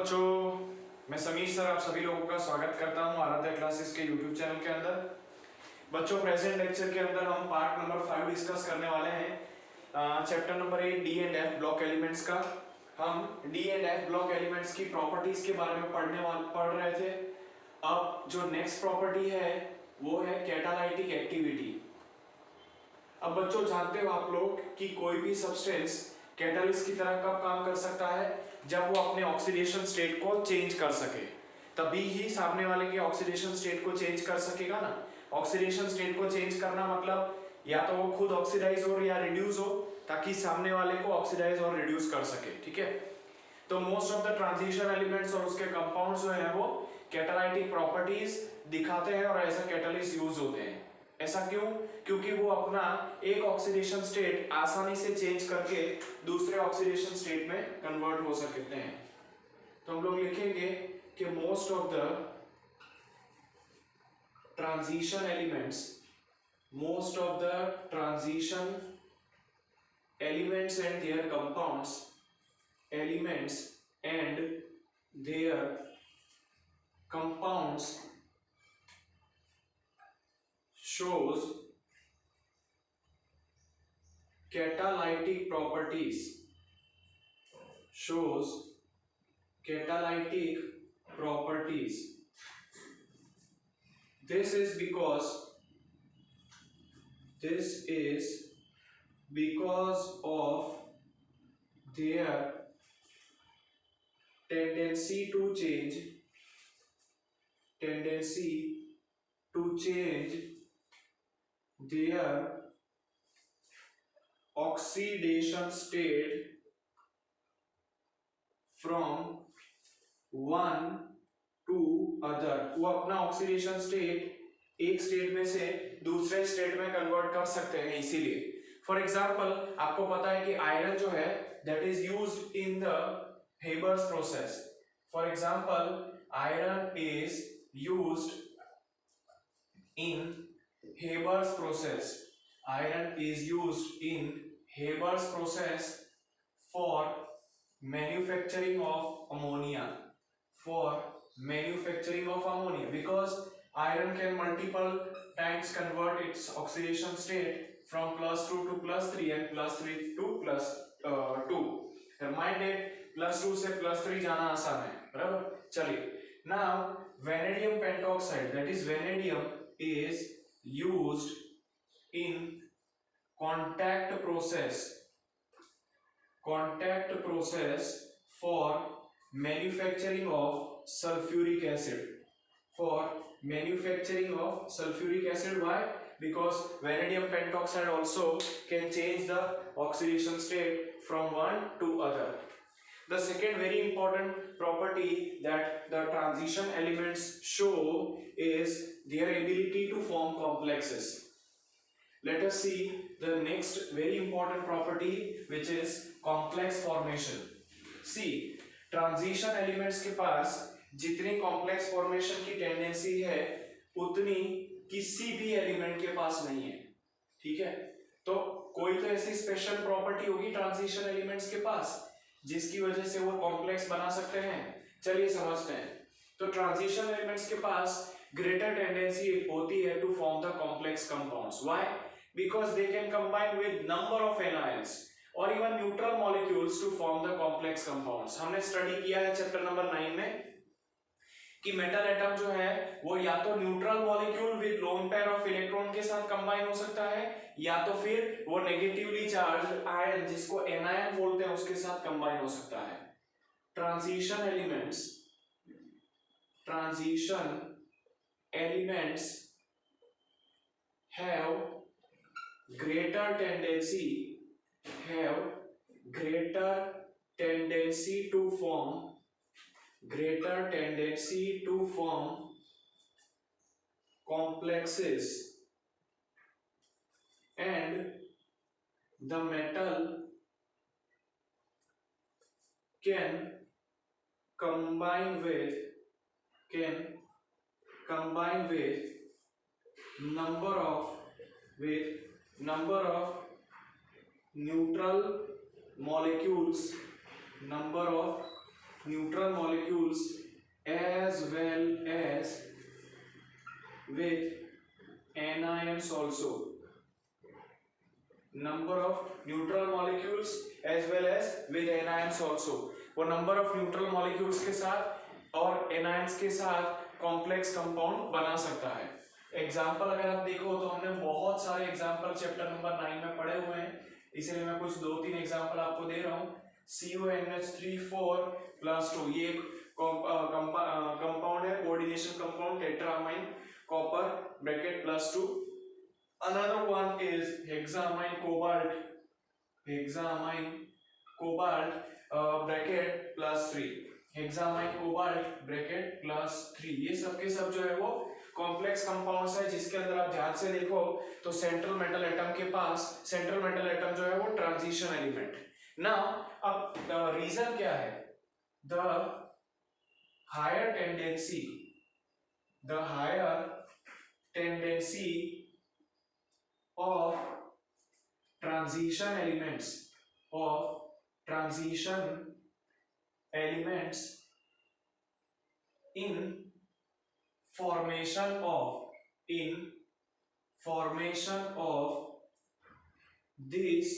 बच्चों, मैं समीर सर आप सभी लोगों का स्वागत करता हूं आराध्या क्लासेस के यूट्यूब चैनल के अंदर। बच्चों, प्रेजेंट लेक्चर के अंदर हम पार्ट नंबर 5 डिस्कस करने वाले हैं। Chapter number 8 D and F block elements का। हम D and F block elements की प्रॉपर्टीज के बारे में पढ़ रहे थे। अब जो नेक्स्ट प्रॉपर्टी है वो है कैटालाइटिक एक्टिविटी। अब बच्चों, जानते हो आप लोग कि कोई भी सब्सटेंस कैटालिस्ट की तरह कब काम कर सकता है? जब वो अपने ऑक्सीडेशन स्टेट को चेंज कर सके, तभी ही सामने वाले के ऑक्सीडेशन स्टेट को चेंज कर सकेगा ना। ऑक्सीडेशन स्टेट को चेंज करना मतलब या तो वो खुद ऑक्सीडाइज हो या रिड्यूस हो, ताकि सामने वाले को ऑक्सीडाइज और रिड्यूस कर सके। ठीक है, तो most of the transition elements और उसके कंपाउंड्स जो है वो कैटालाइटिक प्रॉपर्टीज दिखाते हैं और ऐसा कैटालिस्ट यूज होते हैं। ऐसा क्यों? क्योंकि वो अपना एक ऑक्सीडेशन स्टेट आसानी से चेंज करके दूसरे ऑक्सीडेशन स्टेट में कन्वर्ट हो सकते हैं। तो हम लोग लिखेंगे कि most of the transition elements and their compounds shows catalytic properties. This is because of their tendency to change their oxidation state from one to other। वो अपना ऑक्सीडेशन स्टेट एक स्टेट में से दूसरे स्टेट में कन्वर्ट कर सकते हैं। इसीलिए फॉर एग्जांपल आपको पता है कि आयरन जो है that is used in the Haber's process. For example iron is used in Haber's process for manufacturing of ammonia because iron can multiple times convert its oxidation state from +2 to +3 and +3 to +2। Reminded +2 से +3 जाना आसान है, बराबर। चलिए, now vanadium pentoxide, that is vanadium, is used in contact process for manufacturing of sulfuric acid। Why? Because vanadium pentoxide also can change the oxidation state from one to other। The second very important property that the transition elements show is their ability to form complexes। Let us see the next very important property, which is complex formation। See, transition elements के पास जितनी complex formation की tendency है उतनी किसी भी element के पास नहीं है। ठीक है, तो कोई तो ऐसी स्पेशल प्रॉपर्टी होगी ट्रांजिशन एलिमेंट्स के पास जिसकी वजह से वो कॉम्प्लेक्स बना सकते हैं। चलिए समझते हैं। तो ट्रांजिशन एलिमेंट्स के पास ग्रेटर टेंडेंसी होती है to form the complex compounds. Why? Because they can combine with number of anions और even neutral molecules to form the complex compounds. हमने स्टडी किया है चैप्टर नंबर 9 में कि मेटल एटम जो है वो या तो neutral molecule with lone pair of electron के साथ कंबाइन हो सकता है, या तो फिर वो नेगेटिवली चार्ज आयन जिसको एनायन बोलते हैं उसके साथ कंबाइन हो सकता है। Transition elements have greater tendency to form complexes, and the metal can combine with number of neutral molecules neutral molecules as well as with anions also. Number of neutral molecules as well as with anions also. वो number of neutral molecules के साथ और anions के साथ complex compound बना सकता है. Example अगर आप देखो तो हमने बहुत सारे एग्जाम्पल चैप्टर नंबर 9 में पढ़े हुए हैं, इसलिए मैं कुछ 2-3 एग्जाम्पल आपको दे रहा हूँ. CONH3 4+2 ये कंपाउंड है, coordination compound tetraammine copper bracket +2. Another one is hexamine cobalt bracket +3. hexamine cobalt bracket +3. ये सब के सब जो है वो कॉम्प्लेक्स कंपाउंड्स है, जिसके अंदर आप ध्यान से देखो तो सेंट्रल मेटल एटम के पास सेंट्रल मेटल एटम जो है वो ट्रांजिशन एलिमेंट. नाउ अब रीजन क्या है? The higher tendency of transition elements in formation of these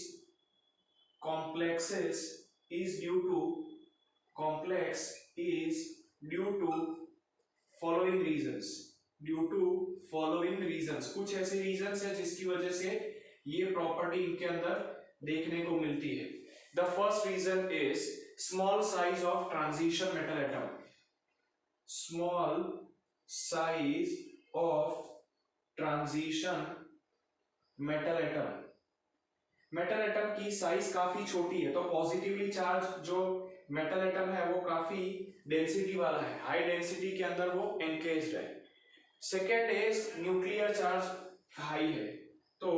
complexes is due to following reasons. कुछ ऐसे रीजंस है जिसकी वजह से ये प्रॉपर्टी इनके अंदर देखने को मिलती है. The first reason is small size of transition metal atom. Small size of transition metal atom की साइज काफी छोटी है, तो पॉजिटिवली चार्ज जो मेटल एटम है वो काफी डेंसिटी वाला है, हाई डेंसिटी के अंदर वो एनकेज्ड है. Second is nuclear charge high है, तो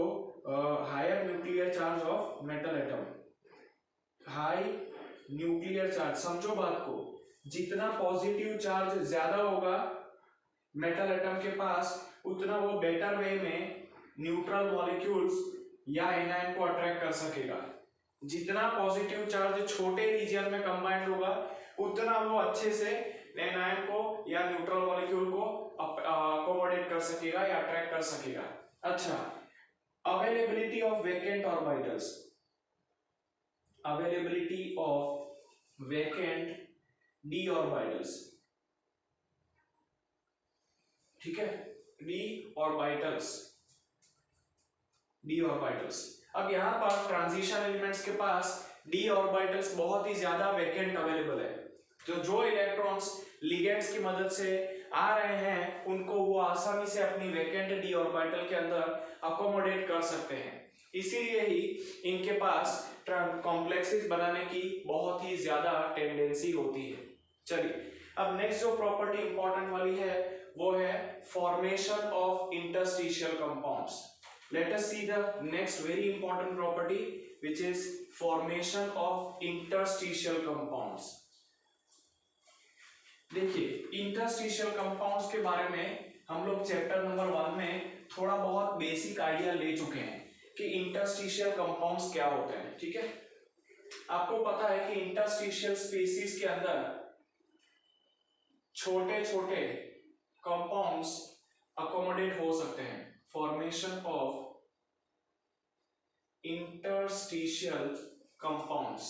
higher nuclear charge of metal atom. High nuclear charge, समझो बात को, जितना पॉजिटिव चार्ज ज्यादा होगा मेटल एटम के पास उतना वो बेटर वे में न्यूट्रल मॉलिक्यूल्स या एनायन को अट्रैक्ट कर सकेगा. जितना पॉजिटिव चार्ज छोटे रीजन में कंबाइंड होगा उतना वो अच्छे से एनायन को या न्यूट्रल मॉलिक्यूल को अकोमोडेट कर सकेगा या अट्रैक्ट कर सकेगा. अच्छा, availability of vacant d orbitals. ठीक है, d ऑर्बिटल्स. अब यहां पर ट्रांजिशन एलिमेंट्स के पास d ऑर्बिटल्स बहुत ही ज्यादा वैकेंट अवेलेबल है, तो जो इलेक्ट्रॉन्स लिगेंड्स की मदद से आ रहे हैं उनको वो आसानी से अपनी वैकेंट d ऑर्बिटल के अंदर अकोमोडेट कर सकते हैं. इसीलिए ही इनके पास कॉम्प्लेक्सेस बनाने की बहुत ही ज्यादा टेंडेंसी होती है. चलिए, अब नेक्स्ट जो प्रॉपर्टी इंपॉर्टेंट वाली है वो है formation of interstitial compounds. Let us see the next very important property which is formation of interstitial compounds. देखिए, इंटरस्टिशियल कंपाउंड्स के बारे में हम लोग चैप्टर नंबर 1 में थोड़ा बहुत बेसिक आइडिया ले चुके हैं कि इंटरस्टिशियल कंपाउंड्स क्या होते हैं. ठीक है, आपको पता है कि इंटरस्टिशियल स्पेसीज के अंदर छोटे छोटे कंपाउंड्स अकोमोडेट हो सकते हैं. Formation of interstitial compounds.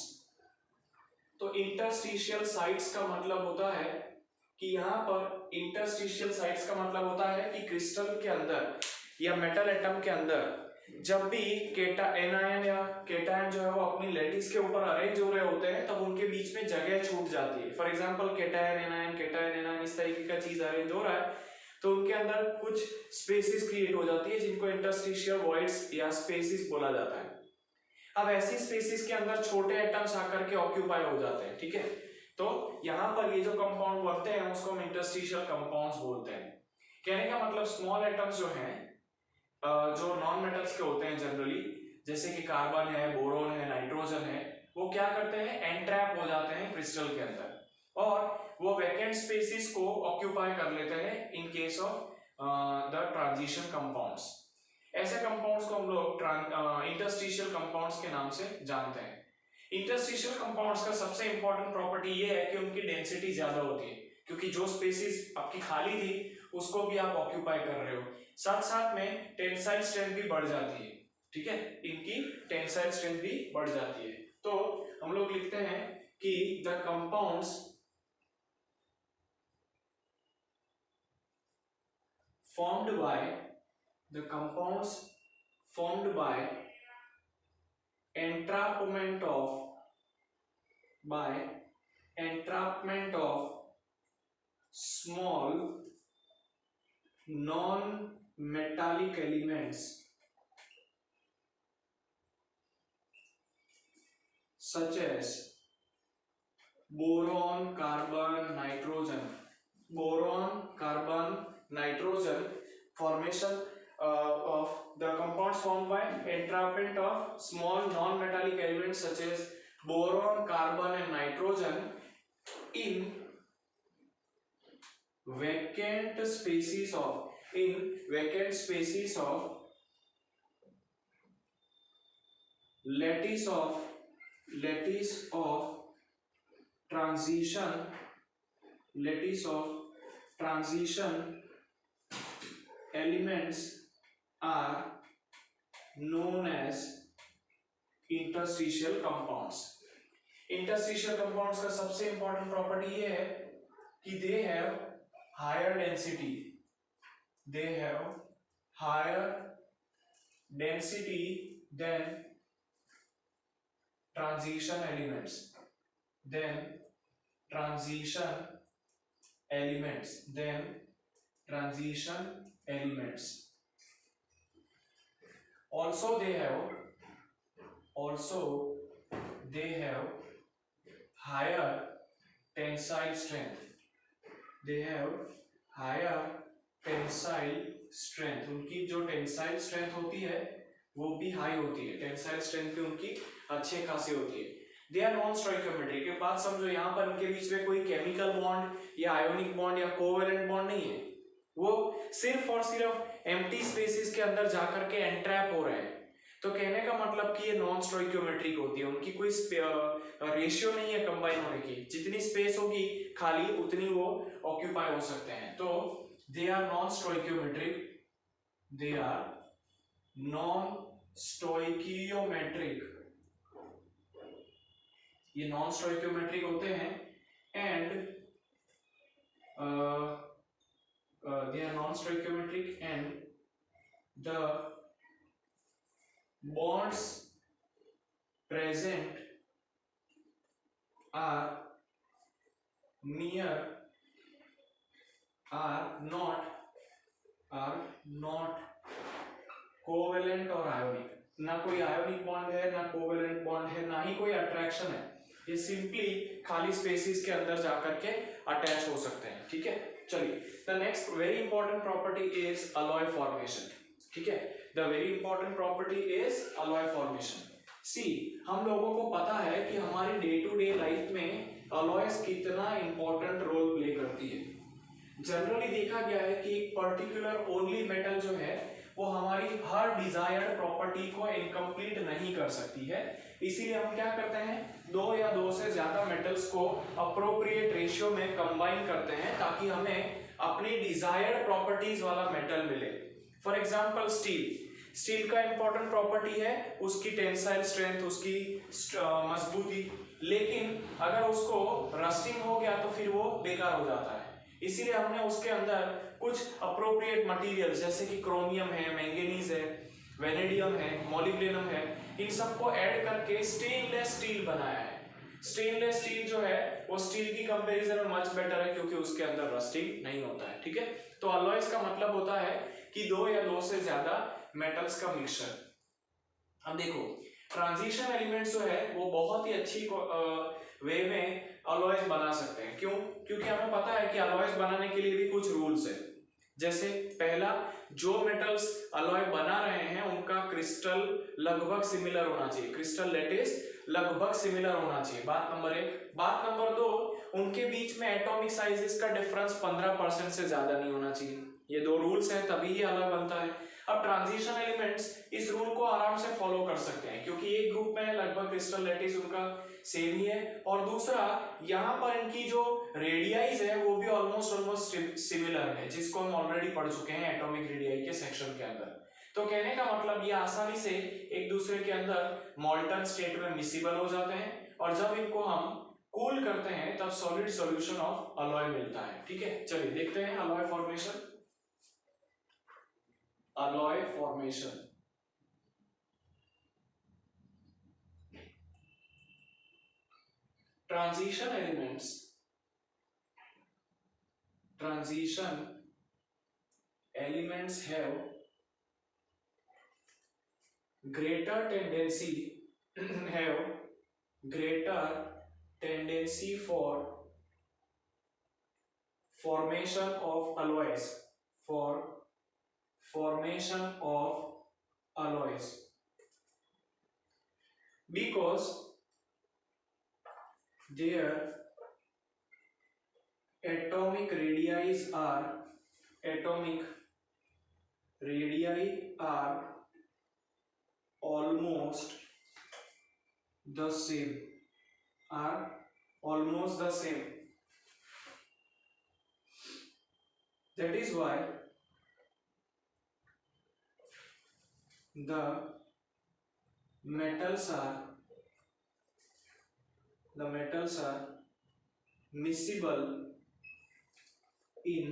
तो इंटरस्टिशियल साइट्स का मतलब होता है कि यहाँ पर इंटरस्टिशियल साइट्स का मतलब होता है कि क्रिस्टल के अंदर या मेटल एटम के अंदर जब भी एनायन या केटायन जो है वो अपनी लैटिस के ऊपर अरेंज हो रहे होते हैं तब उनके बीच में जगह छूट जाती है. फॉर एग्जांपल केटायन एनायन इस तरीके का चीज अरेंज हो रहा है तो उनके अंदर कुछ स्पेसेस क्रिएट हो जाती है जिनको इंटरस्टिशियल वॉइड्स या स्पेसेस बोला जाता है. अब ऐसी स्पेसेस के अंदर छोटे एटम्स आकर के ऑक्यूपाई हो जाते हैं. ठीक है, तो यहाँ पर ये जो कंपाउंड बनते हैं उसको हम इंटरस्टिशियल कंपाउंड्स बोलते हैं. कहने का मतलब स्मॉल एटम्स जो हैं जो नॉन मेटल्स के होते हैं जनरली, जैसे कि कार्बन है, बोरोन है, नाइट्रोजन है, वो क्या करते हैं, एंट्रैप हो जाते हैं क्रिस्टल के अंदर और वो वैकेंट स्पेसेस को ऑक्यूपाई कर लेते हैं in case of the transition compounds. ऐसे कंपाउंड्स को हम लोग इंटरस्टिशियल कंपाउंड्स के नाम से जानते हैं. इंटरस्टिशियल कंपाउंड्स का सबसे इंपॉर्टेंट प्रॉपर्टी ये है कि उनकी डेंसिटी ज्यादा होती है, क्योंकि जो स्पेसिस आपकी खाली थी उसको भी आप ऑक्यूपाई कर रहे हो, साथ साथ में टेंसाइल स्ट्रेंथ भी बढ़ जाती है, ठीक है, इनकी टेंसाइल स्ट्रेंथ भी बढ़ जाती है। तो हम लोग लिखते हैं कि the compounds formed by entrapment of small non-metallic elements such as boron, carbon, nitrogen formation of the compounds formed by entrapment of small non-metallic elements such as boron, carbon and nitrogen in vacant spaces of lattice of transition elements are known as interstitial compounds. Interstitial compounds का सबसे important property ये है कि they have higher density than transition elements. Also they have higher tensile strength. उनकी जो tensile strength होती है वो भी हाई होती है, टेंसाइल स्ट्रेंथ भी उनकी अच्छे खासी होती है। They are non stoichiometric. एक बात समझो, यहाँ पर उनके बीच में कोई केमिकल बॉन्ड या आयोनिक बॉन्ड या कोवेलेंट बॉन्ड नहीं है, वो सिर्फ और सिर्फ एम्प्टी स्पेसेस के अंदर जाकर के एंट्रैप हो रहे हैं। तो कहने का मतलब कि ये नॉन स्टोइकियोमेट्रिक होती है, उनकी कोई रेशियो नहीं है कंबाइन होने की, जितनी स्पेस होगी खाली उतनी वो ऑक्यूपाई हो सकते हैं। तो दे आर नॉन स्टोइकियोमेट्रिक, ये नॉन स्टोइकियोमेट्रिक होते हैं and they are non-stoichiometric and the bonds present are not covalent और आयोनिक। ना कोई आयोनिक बॉन्ड है, ना कोवेलेंट बॉन्ड है, ना ही कोई अट्रैक्शन है, ये सिंपली खाली स्पेसेस के अंदर जाकर के अटैच हो सकते हैं। ठीक है, चलिए the next very important property is alloy formation. ठीक है, the very important property is alloy formation. See, हम लोगों को पता है कि हमारी डे टू डे लाइफ में अलॉयज कितना इंपॉर्टेंट रोल प्ले करती है। जनरली देखा गया है कि एक पर्टिकुलर ओनली मेटल जो है वो हमारी हर डिजायर्ड प्रॉपर्टी को इनकम्प्लीट नहीं कर सकती है, इसीलिए हम क्या करते हैं, दो या दो से ज्यादा मेटल्स को अप्रोप्रिएट रेशियो में कंबाइन करते हैं ताकि हमें अपनी डिजायर्ड प्रॉपर्टीज वाला मेटल मिले। फॉर एग्जांपल स्टील का इंपॉर्टेंट प्रॉपर्टी है उसकी टेंसाइल स्ट्रेंथ, उसकी मजबूती, लेकिन अगर उसको रस्टिंग हो गया तो फिर वो बेकार हो जाता है। इसीलिए हमने उसके अंदर कुछ अप्रोप्रिएट मटेरियल जैसे कि क्रोमियम है, मैंगनीज है, वेनेडियम है, मॉलिब्डेनम है, इन सबको ऐड करके स्टेनलेस स्टील बनाया है। स्टेनलेस स्टील जो है वो स्टील की कंपैरिजन में मच बेटर है क्योंकि उसके अंदर रस्टिंग नहीं होता है। ठीक है, तो अलॉयज का मतलब होता है कि दो या दो से ज्यादा मेटल्स का मिक्सचर। अब देखो, ट्रांजिशन एलिमेंट्स जो है वो बहुत ही अच्छी वे में अलॉयज बना सकते हैं। क्यों? क्योंकि हमें पता है कि अलॉयज बनाने के लिए भी कुछ रूल्स है। जैसे पहला, जो मेटल्स अलॉय बना रहे हैं उनका क्रिस्टल लगभग सिमिलर होना चाहिए, क्रिस्टल लैटिस लगभग सिमिलर होना चाहिए, बात नंबर 1। बात नंबर 2, उनके बीच में एटॉमिक साइजेस का डिफरेंस 15% से ज्यादा नहीं होना चाहिए। ये दो रूल्स हैं, तभी ये अलॉय बनता है। अब ट्रांजिशन एलिमेंट्स इस रूल को आराम से फॉलो कर सकते हैं क्योंकि एक ग्रुप में लगभग क्रिस्टल लैटिस उनका सेम ही है। और दूसरा यहाँ पर इनकी जो रेडियाइज है वो भी ऑलमोस्ट सिमिलर है, जिसको हम ऑलरेडी पढ़ चुके हैं एटॉमिक रेडियाई के सेक्शन के अंदर। तो कहने का मतलब ये आसानी से एक दूसरे के अंदर मॉल्टन स्टेट में मिसिबल हो जाते हैं, और जब इनको हम कूल करते हैं तब सॉलिड सॉल्यूशन ऑफ अलॉय मिलता है। ठीक है, चलिए देखते हैं alloy formation. Alloy formation, transition elements have greater tendency for formation of alloys, because their atomic radii are almost the same, that is why the metals are miscible in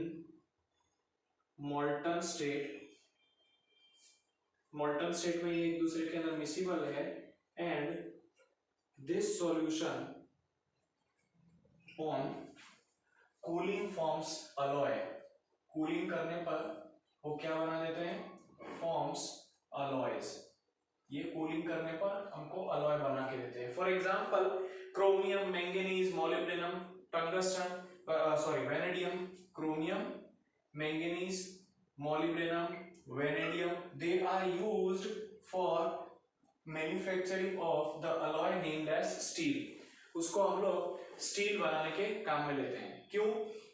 molten state में ये एक दूसरे के अंदर miscible है, and this solution on cooling forms alloy. Cooling करने पर वो क्या बना देते हैं, फॉर्म्स अलॉयज। ये कूलिंग करने पर हमको अलॉय बना के देते हैं। For example chromium, manganese, molybdenum, tungsten, vanadium, chromium, manganese, molybdenum, vanadium, they are used for manufacturing of the alloy named as steel। उसको हम लोग स्टील बनाने के काम में लेते हैं। क्यों?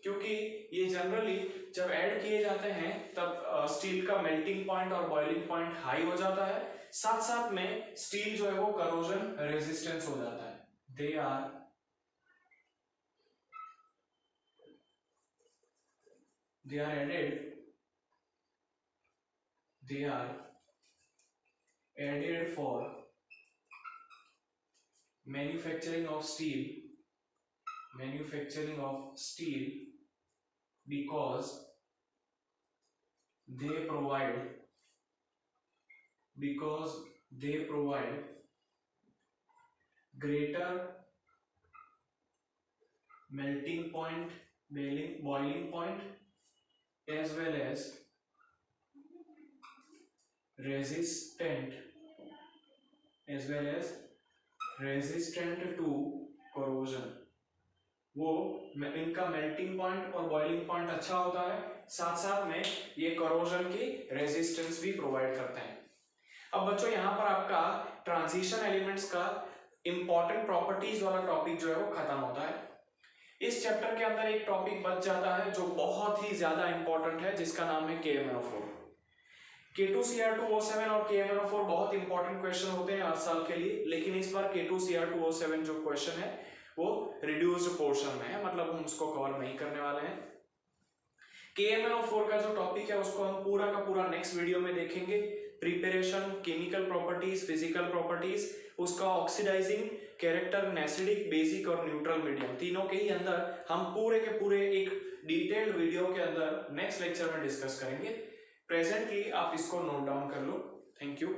क्योंकि ये जनरली जब ऐड किए जाते हैं तब स्टील का मेल्टिंग पॉइंट और बॉइलिंग पॉइंट हाई हो जाता है, साथ साथ में स्टील जो है वो करोजन रेजिस्टेंस हो जाता है। They are added for manufacturing of steel because they provide greater melting point, boiling point, as well as resistant to corrosion। वो इनका मेल्टिंग पॉइंट और बॉइलिंग पॉइंट अच्छा होता है, साथ साथ में ये करोजन की रेजिस्टेंस भी प्रोवाइड करते हैं। अब बच्चों यहाँ पर आपका ट्रांजिशन एलिमेंट्स का इंपॉर्टेंट प्रॉपर्टीज वाला टॉपिक जो है वो खत्म होता है। इस चैप्टर के अंदर एक टॉपिक बच जाता है जो बहुत ही ज्यादा इंपॉर्टेंट है, जिसका नाम है KMnO4। K2Cr2O7 और KMnO4 बहुत इंपॉर्टेंट क्वेश्चन होते हैं हर साल के लिए, लेकिन इस बार K2Cr2O7 जो क्वेश्चन है वो रिड्यूस्ड पोर्शन में है, मतलब हम उसको कवर नहीं करने वाले हैं। KMnO4 का जो टॉपिक है उसको हम पूरा का पूरा नेक्स्ट वीडियो में देखेंगे। Preparation, chemical properties, physical properties, उसका ऑक्सीडाइजिंग कैरेक्टर, एसिडिक, बेसिक और न्यूट्रल मीडियम, तीनों के ही अंदर हम पूरे के पूरे एक डिटेल्ड वीडियो के अंदर नेक्स्ट लेक्चर में डिस्कस करेंगे। प्रेजेंटली आप इसको नोट डाउन कर लो। Thank you.